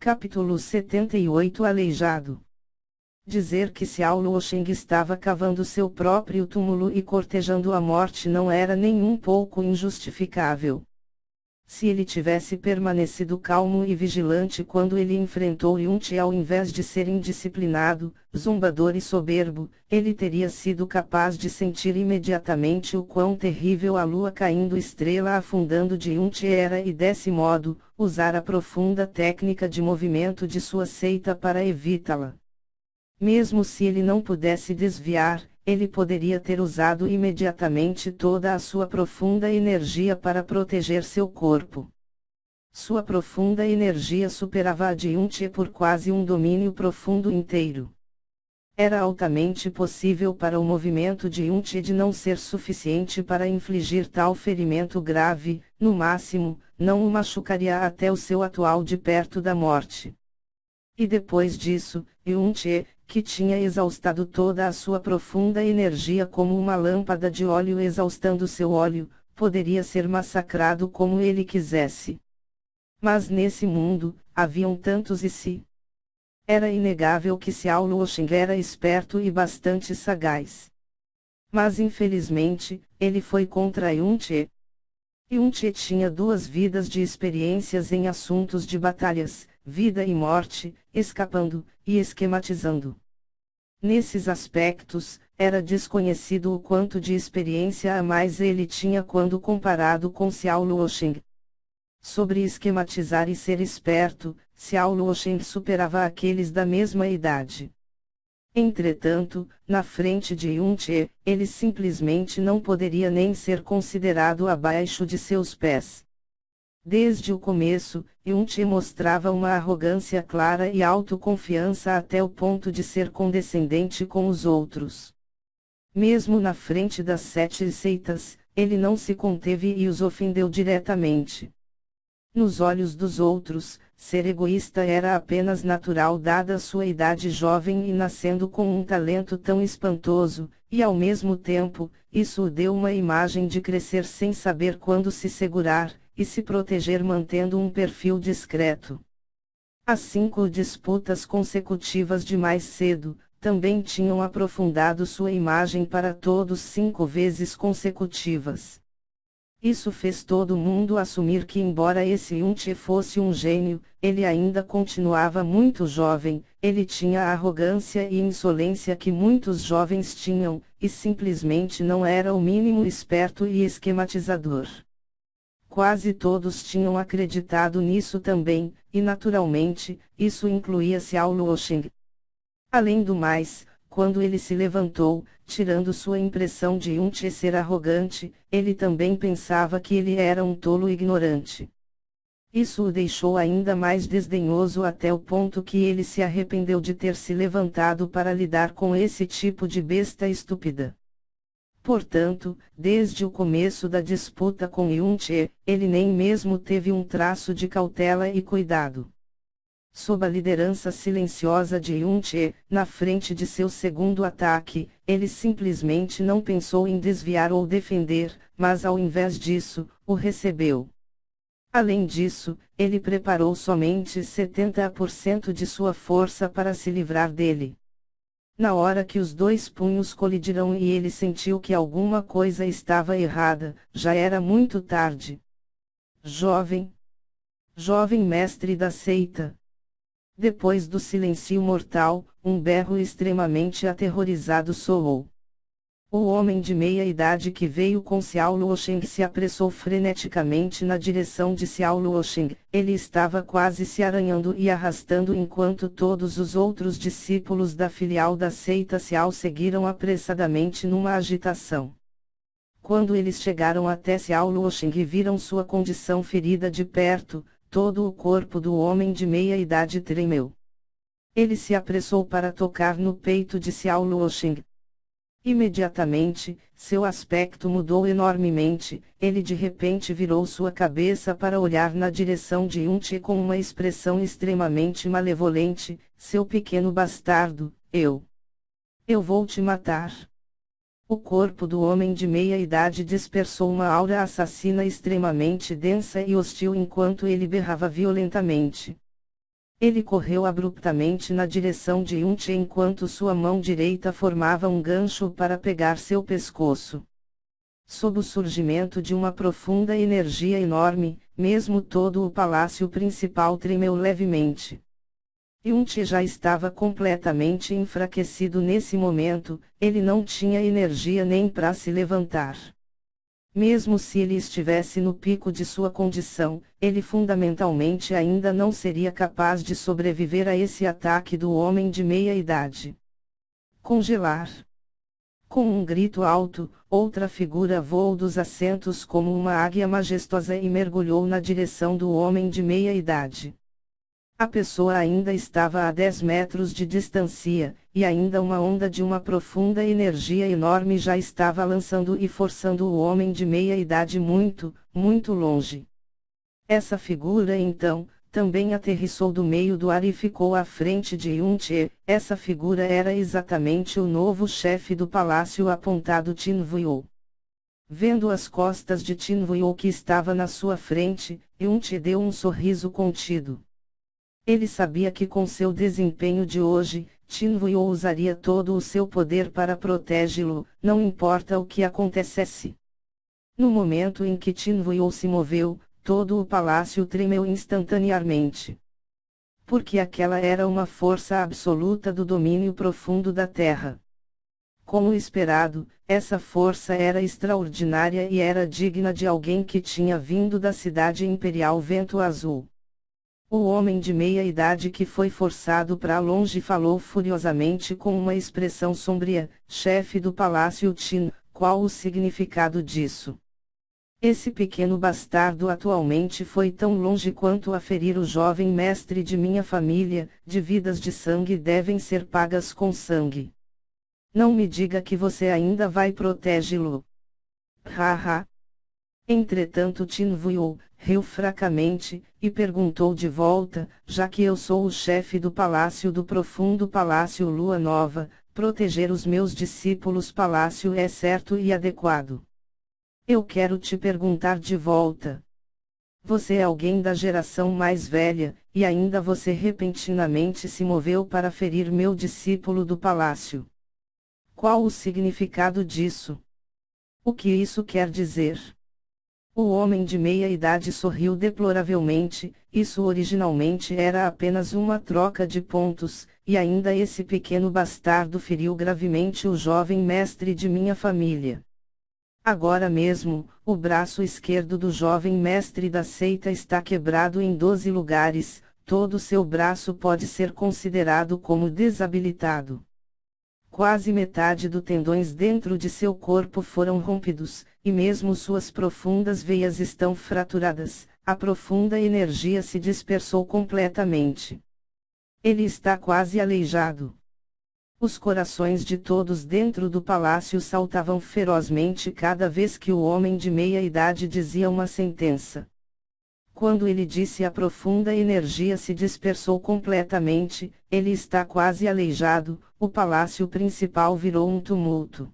Capítulo 78 Aleijado. Dizer que Xiao Luosheng estava cavando seu próprio túmulo e cortejando a morte não era nem um pouco injustificável. Se ele tivesse permanecido calmo e vigilante quando ele enfrentou Yunti ao invés de ser indisciplinado, zombador e soberbo, ele teria sido capaz de sentir imediatamente o quão terrível a lua caindo estrela afundando de Yunti era e desse modo, usar a profunda técnica de movimento de sua seita para evitá-la. Mesmo se ele não pudesse desviar, ele poderia ter usado imediatamente toda a sua profunda energia para proteger seu corpo. Sua profunda energia superava a de Yunti por quase um domínio profundo inteiro. Era altamente possível para o movimento de Yunti de não ser suficiente para infligir tal ferimento grave, no máximo, não o machucaria até o seu atual de perto da morte. E depois disso, Yunti, que tinha exaustado toda a sua profunda energia como uma lâmpada de óleo exaustando seu óleo, poderia ser massacrado como ele quisesse. Mas nesse mundo, haviam tantos e se. Era inegável que Xiao Luosheng era esperto e bastante sagaz. Mas infelizmente, ele foi contra Yunti. Yunti tinha 2 vidas de experiências em assuntos de batalhas, vida e morte, escapando, e esquematizando. Nesses aspectos, era desconhecido o quanto de experiência a mais ele tinha quando comparado com Xiao Luosheng. Sobre esquematizar e ser esperto, Xiao Luosheng superava aqueles da mesma idade. Entretanto, na frente de Yunti, ele simplesmente não poderia nem ser considerado abaixo de seus pés. Desde o começo, Yunti mostrava uma arrogância clara e autoconfiança até o ponto de ser condescendente com os outros. Mesmo na frente das 7 seitas, ele não se conteve e os ofendeu diretamente. Nos olhos dos outros, ser egoísta era apenas natural dada sua idade jovem e nascendo com um talento tão espantoso, e ao mesmo tempo, isso o deu uma imagem de crescer sem saber quando se segurar, e se proteger mantendo um perfil discreto. As 5 disputas consecutivas de mais cedo, também tinham aprofundado sua imagem para todos 5 vezes consecutivas. Isso fez todo mundo assumir que embora esse Yunti fosse um gênio, ele ainda continuava muito jovem, ele tinha a arrogância e insolência que muitos jovens tinham, e simplesmente não era o mínimo esperto e esquematizador. Quase todos tinham acreditado nisso também, e naturalmente, isso incluía Xiao Luosheng. Além do mais, quando ele se levantou, tirando sua impressão de Yunti ser arrogante, ele também pensava que ele era um tolo ignorante. Isso o deixou ainda mais desdenhoso até o ponto que ele se arrependeu de ter se levantado para lidar com esse tipo de besta estúpida. Portanto, desde o começo da disputa com Yunti, ele nem mesmo teve um traço de cautela e cuidado. Sob a liderança silenciosa de Yunti, na frente de seu segundo ataque, ele simplesmente não pensou em desviar ou defender, mas ao invés disso, o recebeu. Além disso, ele preparou somente 70% de sua força para se livrar dele. Na hora que os 2 punhos colidiram e ele sentiu que alguma coisa estava errada, já era muito tarde. Jovem mestre da seita. Depois do silêncio mortal, um berro extremamente aterrorizado soou. O homem de meia-idade que veio com Xiao Luosheng se apressou freneticamente na direção de Xiao Luosheng. Ele estava quase se arranhando e arrastando enquanto todos os outros discípulos da filial da seita Xiao seguiram apressadamente numa agitação. Quando eles chegaram até Xiao Luosheng e viram sua condição ferida de perto, todo o corpo do homem de meia-idade tremeu. Ele se apressou para tocar no peito de Xiao Luosheng. Imediatamente, seu aspecto mudou enormemente, ele de repente virou sua cabeça para olhar na direção de Yunti com uma expressão extremamente malevolente: seu pequeno bastardo, eu vou te matar. O corpo do homem de meia-idade dispersou uma aura assassina extremamente densa e hostil enquanto ele berrava violentamente. Ele correu abruptamente na direção de Yunche enquanto sua mão direita formava um gancho para pegar seu pescoço. Sob o surgimento de uma profunda energia enorme, mesmo todo o palácio principal tremeu levemente. Yunche já estava completamente enfraquecido nesse momento, ele não tinha energia nem para se levantar. Mesmo se ele estivesse no pico de sua condição, ele fundamentalmente ainda não seria capaz de sobreviver a esse ataque do homem de meia-idade. Congelar. Com um grito alto, outra figura voou dos assentos como uma águia majestosa e mergulhou na direção do homem de meia-idade. A pessoa ainda estava a 10 metros de distância, e ainda uma onda de uma profunda energia enorme já estava lançando e forçando o homem de meia-idade muito, muito longe. Essa figura então, também aterrissou do meio do ar e ficou à frente de Yunche. Essa figura era exatamente o novo chefe do palácio apontado Tin Vuyo. Vendo as costas de Tin Vuyo que estava na sua frente, Yunche deu um sorriso contido. Ele sabia que com seu desempenho de hoje, Tin Vuyo usaria todo o seu poder para protegê-lo, não importa o que acontecesse. No momento em que Tin Vuyo se moveu, todo o palácio tremeu instantaneamente. Porque aquela era uma força absoluta do domínio profundo da terra. Como esperado, essa força era extraordinária e era digna de alguém que tinha vindo da cidade imperial Vento Azul. O homem de meia-idade que foi forçado para longe falou furiosamente com uma expressão sombria: chefe do palácio Tin, qual o significado disso? Esse pequeno bastardo atualmente foi tão longe quanto a ferir o jovem mestre de minha família, dívidas de sangue devem ser pagas com sangue. Não me diga que você ainda vai protegê-lo. Haha. Entretanto Tin Vuyo riu fracamente, e perguntou de volta: já que eu sou o chefe do palácio do profundo palácio Lua Nova, proteger os meus discípulos palácio é certo e adequado. Eu quero te perguntar de volta. Você é alguém da geração mais velha, e ainda você repentinamente se moveu para ferir meu discípulo do palácio. Qual o significado disso? O que isso quer dizer? O homem de meia-idade sorriu deploravelmente. Isso originalmente era apenas uma troca de pontos, e ainda esse pequeno bastardo feriu gravemente o jovem mestre de minha família. Agora mesmo, o braço esquerdo do jovem mestre da seita está quebrado em 12 lugares, todo seu braço pode ser considerado como desabilitado. Quase metade dos tendões dentro de seu corpo foram rompidos, e mesmo suas profundas veias estão fraturadas, a profunda energia se dispersou completamente. Ele está quase aleijado. Os corações de todos dentro do palácio saltavam ferozmente cada vez que o homem de meia-idade dizia uma sentença. Quando ele disse a profunda energia se dispersou completamente, ele está quase aleijado, o palácio principal virou um tumulto.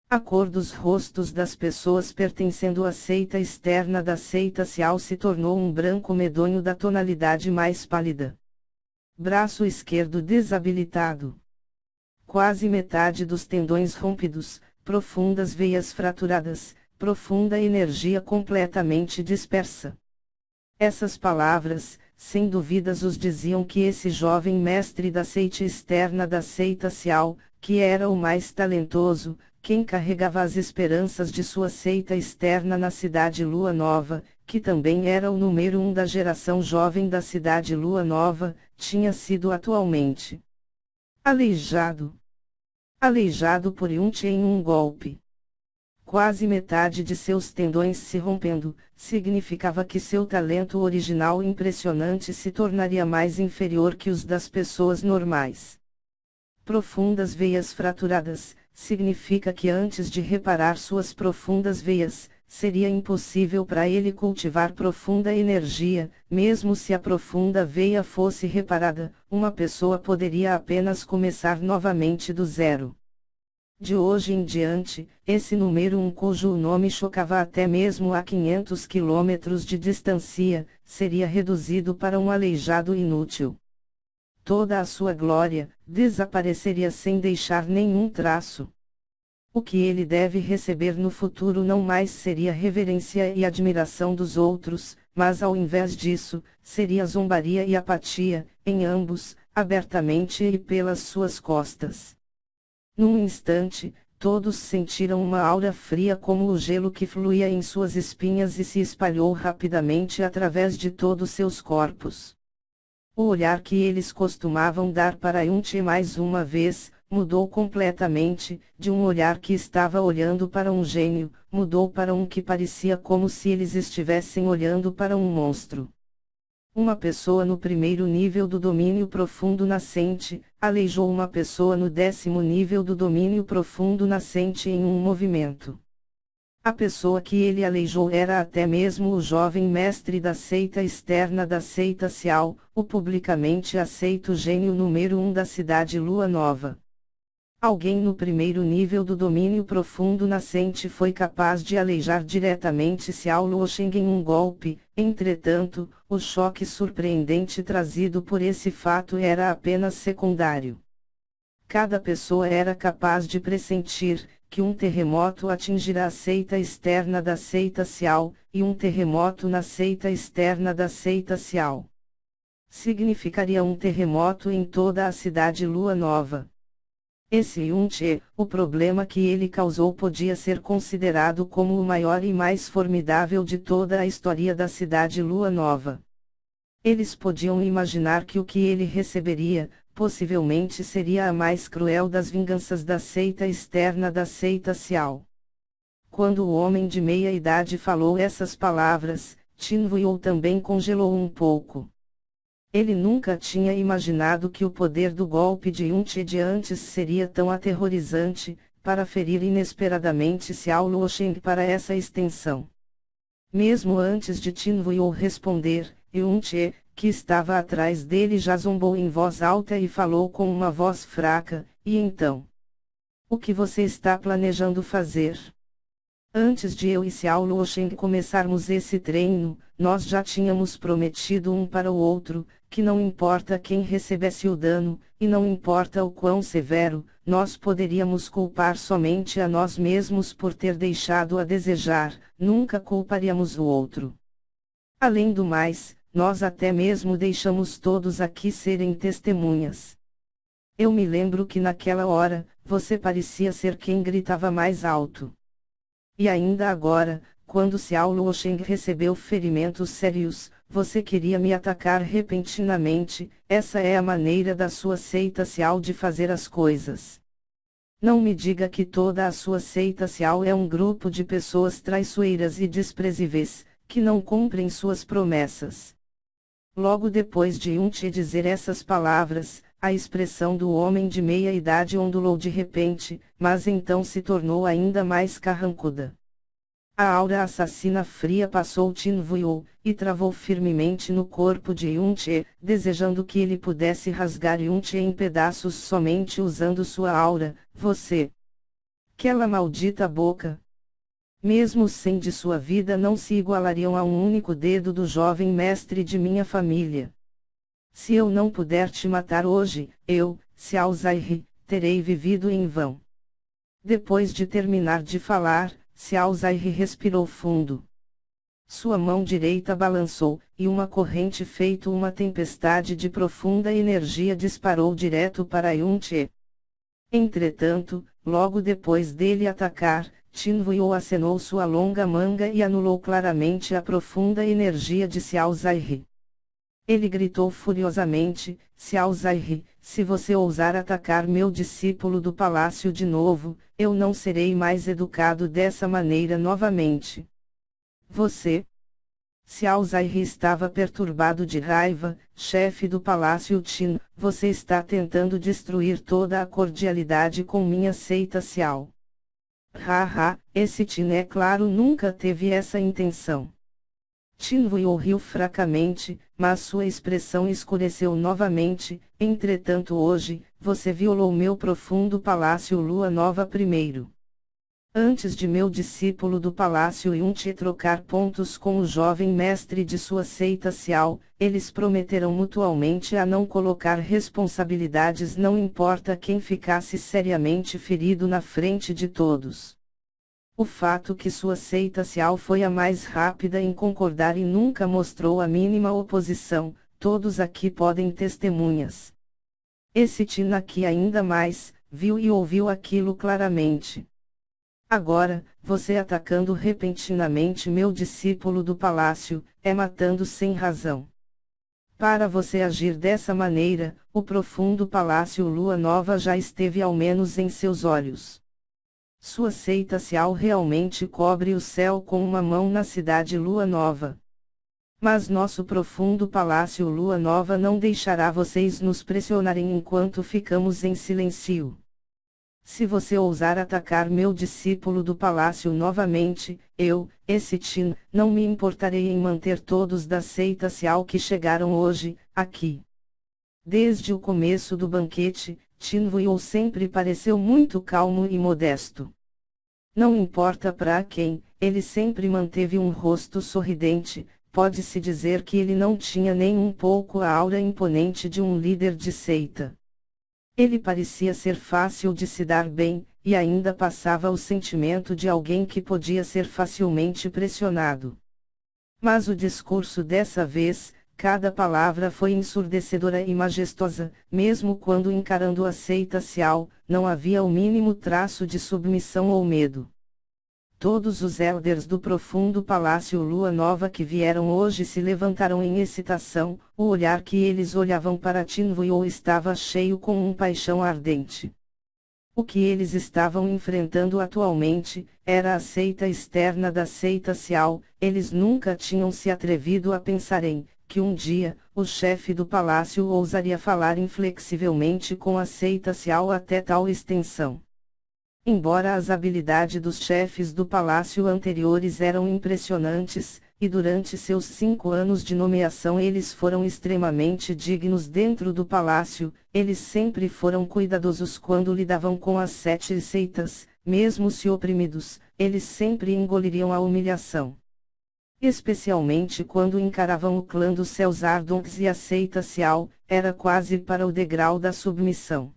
A cor dos rostos das pessoas pertencendo à seita externa da seita Xiao se tornou um branco medonho da tonalidade mais pálida. Braço esquerdo desabilitado. Quase metade dos tendões rompidos, profundas veias fraturadas, profunda energia completamente dispersa. Essas palavras, sem dúvidas os diziam que esse jovem mestre da seita externa da seita Xiao, que era o mais talentoso, quem carregava as esperanças de sua seita externa na cidade Lua Nova, que também era o número 1 da geração jovem da cidade Lua Nova, tinha sido atualmente aleijado. Aleijado por Yunche em um golpe. Quase metade de seus tendões se rompendo, significava que seu talento original impressionante se tornaria mais inferior que os das pessoas normais. Profundas veias fraturadas, significa que antes de reparar suas profundas veias, seria impossível para ele cultivar profunda energia. Mesmo se a profunda veia fosse reparada, uma pessoa poderia apenas começar novamente do zero. De hoje em diante, esse número 1 cujo nome chocava até mesmo a 500 quilômetros de distância, seria reduzido para um aleijado inútil. toda a sua glória, desapareceria sem deixar nenhum traço. O que ele deve receber no futuro não mais seria reverência e admiração dos outros, mas ao invés disso, seria zombaria e apatia, em ambos, abertamente e pelas suas costas. Num instante, todos sentiram uma aura fria como o gelo que fluía em suas espinhas e se espalhou rapidamente através de todos seus corpos. O olhar que eles costumavam dar para Yunche mais uma vez, mudou completamente, de um olhar que estava olhando para um gênio, mudou para um que parecia como se eles estivessem olhando para um monstro. Uma pessoa no primeiro nível do domínio profundo nascente, aleijou uma pessoa no 10º nível do domínio profundo nascente em um movimento. A pessoa que ele aleijou era até mesmo o jovem mestre da seita externa da seita Cial, o publicamente aceito gênio número 1 da cidade Lua Nova. Alguém no primeiro nível do domínio profundo nascente foi capaz de aleijar diretamente Xiao Luosheng em um golpe, entretanto, o choque surpreendente trazido por esse fato era apenas secundário. Cada pessoa era capaz de pressentir que um terremoto atingirá a seita externa da seita Xiao, e um terremoto na seita externa da seita Xiao significaria um terremoto em toda a cidade Lua Nova. Esse Yunche, o problema que ele causou podia ser considerado como o maior e mais formidável de toda a história da cidade Lua Nova. Eles podiam imaginar que o que ele receberia, possivelmente seria a mais cruel das vinganças da seita externa da seita Xiao. Quando o homem de meia-idade falou essas palavras, Qin Wuyo também congelou um pouco. Ele nunca tinha imaginado que o poder do golpe de Yunche de antes seria tão aterrorizante, para ferir inesperadamente Xiao Luosheng para essa extensão. Mesmo antes de Qin Wuyo responder, Yunche, que estava atrás dele já zombou em voz alta e falou com uma voz fraca, e então? O que você está planejando fazer? Antes de eu e Xiao Luosheng começarmos esse treino, nós já tínhamos prometido um para o outro, que não importa quem recebesse o dano, e não importa o quão severo, nós poderíamos culpar somente a nós mesmos por ter deixado a desejar, nunca culparíamos o outro. Além do mais, nós até mesmo deixamos todos aqui serem testemunhas. Eu me lembro que naquela hora, você parecia ser quem gritava mais alto. E ainda agora, quando Xiao Luosheng recebeu ferimentos sérios, você queria me atacar repentinamente. Essa é a maneira da sua seita Xiao de fazer as coisas. Não me diga que toda a sua seita Xiao é um grupo de pessoas traiçoeiras e desprezíveis, que não cumprem suas promessas. Logo depois de Yunche dizer essas palavras, a expressão do homem de meia-idade ondulou de repente, mas então se tornou ainda mais carrancuda. A aura assassina fria passou Qin Wuyo, e travou firmemente no corpo de Yunche, desejando que ele pudesse rasgar Yunche em pedaços somente usando sua aura. Você! Aquela maldita boca! Mesmo os 100 de sua vida não se igualariam a um único dedo do jovem mestre de minha família. Se eu não puder te matar hoje, eu, Xiao Zaihe, terei vivido em vão. Depois de terminar de falar, Xiao Zaihe respirou fundo. Sua mão direita balançou, e uma corrente feito uma tempestade de profunda energia disparou direto para Yunche. Entretanto, logo depois dele atacar, Qin Wuyo acenou sua longa manga e anulou claramente a profunda energia de Xiao Zaihe. Ele gritou furiosamente: Xiao Zaihe, se você ousar atacar meu discípulo do palácio de novo, eu não serei mais educado dessa maneira novamente. Você? Xiao Zaihe estava perturbado de raiva. Chefe do palácio Qin, você está tentando destruir toda a cordialidade com minha seita Xiao. Haha, esse Qin é claro nunca teve essa intenção. Qin Wuyo riu fracamente, mas sua expressão escureceu novamente. Entretanto hoje, você violou meu profundo palácio Lua Nova primeiro. Antes de meu discípulo do palácio Yunti trocar pontos com o jovem mestre de sua seita Xiao, eles prometeram mutualmente a não colocar responsabilidades, não importa quem ficasse seriamente ferido na frente de todos. O fato que sua seita Xiao foi a mais rápida em concordar e nunca mostrou a mínima oposição, todos aqui podem testemunhas. Esse Tin aqui ainda mais, viu e ouviu aquilo claramente. Agora, você atacando repentinamente meu discípulo do palácio, é matando sem razão. Para você agir dessa maneira, o profundo palácio Lua Nova já esteve ao menos em seus olhos. Sua seita Xiao realmente cobre o céu com uma mão na cidade Lua Nova. Mas nosso profundo palácio Lua Nova não deixará vocês nos pressionarem enquanto ficamos em silêncio. Se você ousar atacar meu discípulo do palácio novamente, eu, esse Tin, não me importarei em manter todos da seita Xiao que chegaram hoje, aqui. Desde o começo do banquete, Tin Wuyo sempre pareceu muito calmo e modesto. Não importa para quem, ele sempre manteve um rosto sorridente, pode-se dizer que ele não tinha nem um pouco a aura imponente de um líder de seita. Ele parecia ser fácil de se dar bem, e ainda passava o sentimento de alguém que podia ser facilmente pressionado. Mas o discurso dessa vez, cada palavra foi ensurdecedora e majestosa, mesmo quando encarando a seita Xiao, não havia o mínimo traço de submissão ou medo. Todos os elders do profundo palácio Lua Nova que vieram hoje se levantaram em excitação, o olhar que eles olhavam para Tin Wuyo estava cheio com paixão ardente. O que eles estavam enfrentando atualmente, era a seita externa da seita Xiao, eles nunca tinham se atrevido a pensar em, que um dia, o chefe do palácio ousaria falar inflexivelmente com a seita Xiao até tal extensão. Embora as habilidades dos chefes do palácio anteriores eram impressionantes, e durante seus 5 anos de nomeação eles foram extremamente dignos dentro do palácio, eles sempre foram cuidadosos quando lidavam com as 7 seitas, mesmo se oprimidos, eles sempre engoliriam a humilhação. Especialmente quando encaravam o clã dos céus Ardonks e a seita Xiao, era quase para o degrau da submissão.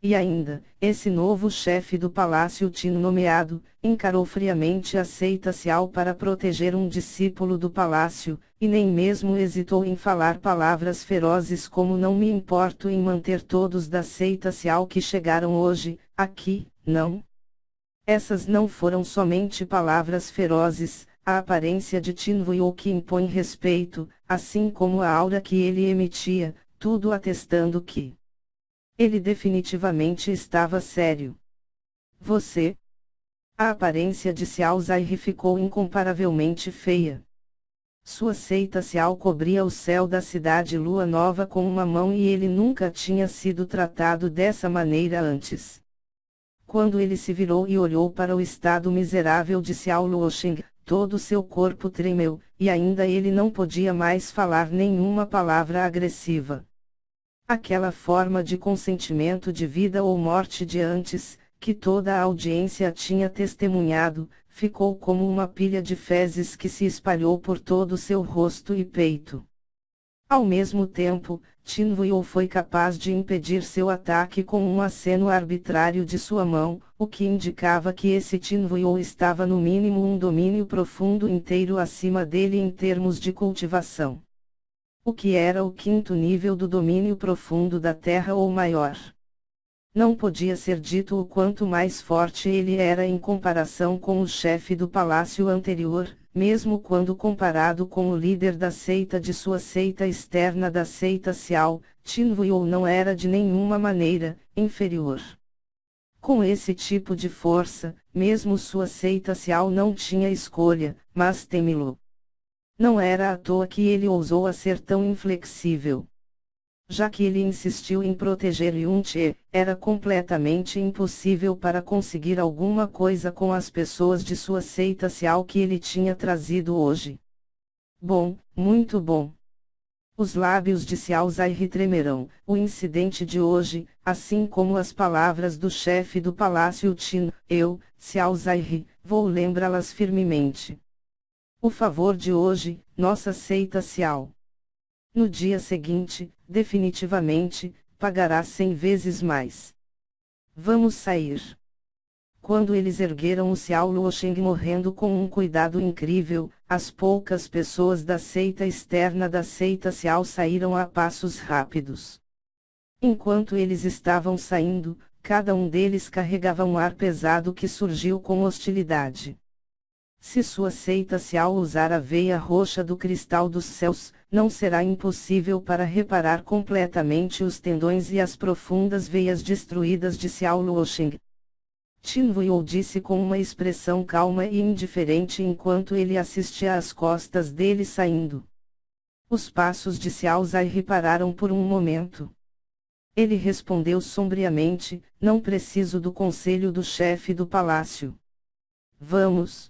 E ainda, esse novo chefe do palácio Tin nomeado, encarou friamente a seita Xiao para proteger um discípulo do palácio, e nem mesmo hesitou em falar palavras ferozes como não me importo em manter todos da seita Xiao que chegaram hoje, aqui, não? Essas não foram somente palavras ferozes, a aparência de Tin Wuyo que impõe respeito, assim como a aura que ele emitia, tudo atestando que ele definitivamente estava sério. Você? A aparência de Xiao Zai ficou incomparavelmente feia. Sua seita Xiao cobria o céu da cidade Lua Nova com uma mão e ele nunca tinha sido tratado dessa maneira antes. Quando ele se virou e olhou para o estado miserável de Xiao Luosheng, todo seu corpo tremeu, e ainda ele não podia mais falar nenhuma palavra agressiva. Aquela forma de consentimento de vida ou morte de antes, que toda a audiência tinha testemunhado, ficou como uma pilha de fezes que se espalhou por todo seu rosto e peito. Ao mesmo tempo, Tin Wuyo foi capaz de impedir seu ataque com um aceno arbitrário de sua mão, o que indicava que esse Tin Wuyo estava no mínimo um domínio profundo inteiro acima dele em termos de cultivação. O que era o 5º nível do domínio profundo da Terra ou maior. Não podia ser dito o quanto mais forte ele era em comparação com o chefe do palácio anterior, mesmo quando comparado com o líder da seita de sua seita externa da seita Xiao, Tin Wuyo não era de nenhuma maneira inferior. Com esse tipo de força, mesmo sua seita Xiao não tinha escolha, mas temê-lo. Não era à toa que ele ousou a ser tão inflexível. Já que ele insistiu em proteger Yunche, era completamente impossível para conseguir alguma coisa com as pessoas de sua seita Xiao que ele tinha trazido hoje. Bom, muito bom. Os lábios de Xiao Zai tremerão. O incidente de hoje, assim como as palavras do chefe do palácio Qin, eu, Xiao Zai, vou lembrá-las firmemente. O favor de hoje, nossa seita Xiao. No dia seguinte, definitivamente, pagará 100 vezes mais. Vamos sair. Quando eles ergueram o Xiao Luosheng morrendo com um cuidado incrível, as poucas pessoas da seita externa da seita Xiao saíram a passos rápidos. Enquanto eles estavam saindo, cada um deles carregava um ar pesado que surgiu com hostilidade. Se sua seita Xiao usar a veia roxa do cristal dos céus, não será impossível para reparar completamente os tendões e as profundas veias destruídas de Xiao Luosheng. Qin Wuyo disse com uma expressão calma e indiferente enquanto ele assistia às costas dele saindo. Os passos de Xiao Zai pararam por um momento. Ele respondeu sombriamente, não preciso do conselho do chefe do palácio. Vamos.